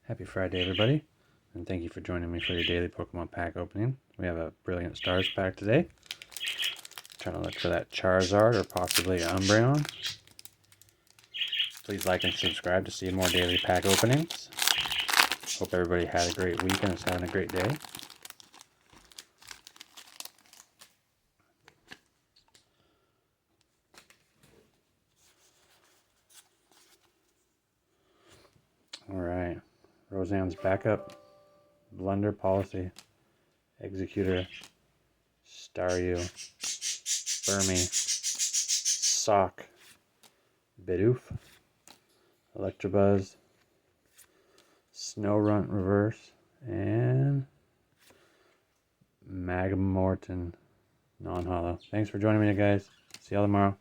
Happy Friday, everybody, and thank you for joining me for your daily Pokemon pack opening. We have a Brilliant Stars pack today. Trying to look for that Charizard or possibly Umbreon. Please like and subscribe to see more daily pack openings. Hope everybody had a great week and is having a great day. Alright, Roseanne's backup, Blunder Policy, Executor, Staryu, Burmy, Sock, Bidoof, Electabuzz, Snowrunt Reverse, and Magmorton non-hollow. Thanks for joining me, guys. See y'all tomorrow.